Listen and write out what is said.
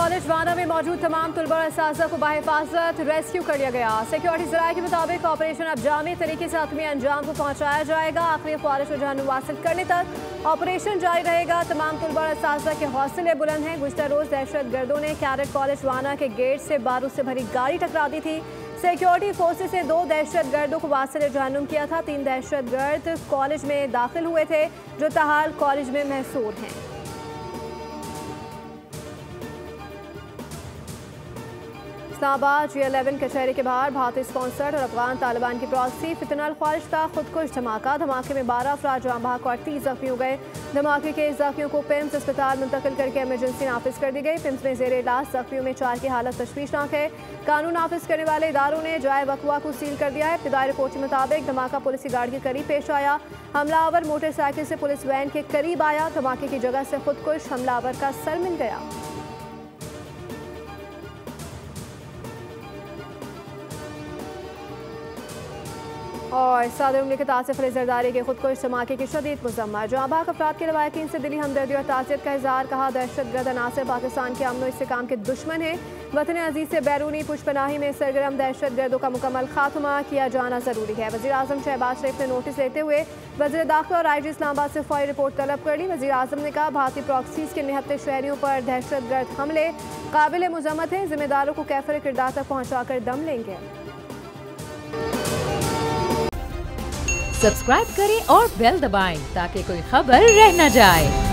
College वाना में मौजूद तमाम तलबा और असातिज़ा को बाहिफाजत रेस्क्यू कर लिया गया। सिक्योरिटी ज़राए के मुताबिक ऑपरेशन अब जामी तरीके से हतमी अंजाम को पहुँचाया जाएगा। आखिरी ख्वारिश और जहन्नुम वासिल करने तक ऑपरेशन जारी रहेगा। तमाम तलबा और असातिज़ा के हौसले बुलंद हैं। गुज़िश्ता रोज़ दहशत गर्दों ने कैडेट कॉलेज वाना के गेट से बारूद से भरी गाड़ी टकरा दी थी। सिक्योरिटी फोर्सेस ने 2 दहशत गर्दों को वासिल जहन्नुम किया था। 3 दहशत गर्द कॉलेज में दाखिल हुए थे जो तहाल कॉलेज में महसूर हैं। इस्लामाबाद G11 कचहरी के बाहर भारतीय स्पॉन्सर्ड और अफगान तालिबान की प्रॉक्सी फितनल ख्वारिश का खुदकुश धमाका। धमाके में 12 अफराद जान बहक और 30 जख्मी हो गए। धमाके के जख्मियों को पिम्स अस्पताल मुंतकिल करके इमरजेंसी नाफिज कर दी गई। पिम्स में जेर इलाज जख्मियों में 4 की हालत तशवीशनाक है। कानून नाफिज करने वाले इदारों ने जाए वकवा को सील कर दिया है। इब्तिदाई रिपोर्ट के मुताबिक धमाका पुलिस की गाड़ी के करीब पेश आया। हमलावर मोटरसाइकिल से पुलिस वैन के करीब आया। धमाके की जगह से खुदकुश हमलावर का सर मिल गया। और सदर मुमलिकत आसिफ अली जरदारी के खुदकुश धमाके की शदीद मुज़म्मत। जाँ बहक अफराद के लवाकिन से दिली हमदर्दी और ताज़ियत का इज़हार। कहा दहशत गर्द अनासर पाकिस्तान के अमन इस्तेकाम के दुश्मन हैं। वतन अजीज़ से बैरूनी पुशपनाही में सरगर्म दहशत गर्दों का मुकम्मल खात्मा किया जाना ज़रूरी है। वज़ीर आज़म शहबाज शरीफ ने नोटिस लेते हुए वज़ीर दाखिला और IG इस्लामाबाद से फौरी रिपोर्ट तलब कर ली। वज़ीर आज़म ने कहा भारतीय प्रॉक्सीज़ के निहत्ते शहरियों पर दहशत गर्द हमले काबिल मुज़म्मत हैं। जिम्मेदारों को कैफर किरदार तक पहुँचा कर दम लेंगे। सब्सक्राइब करें और बेल दबाएं ताकि कोई खबर रह न जाए।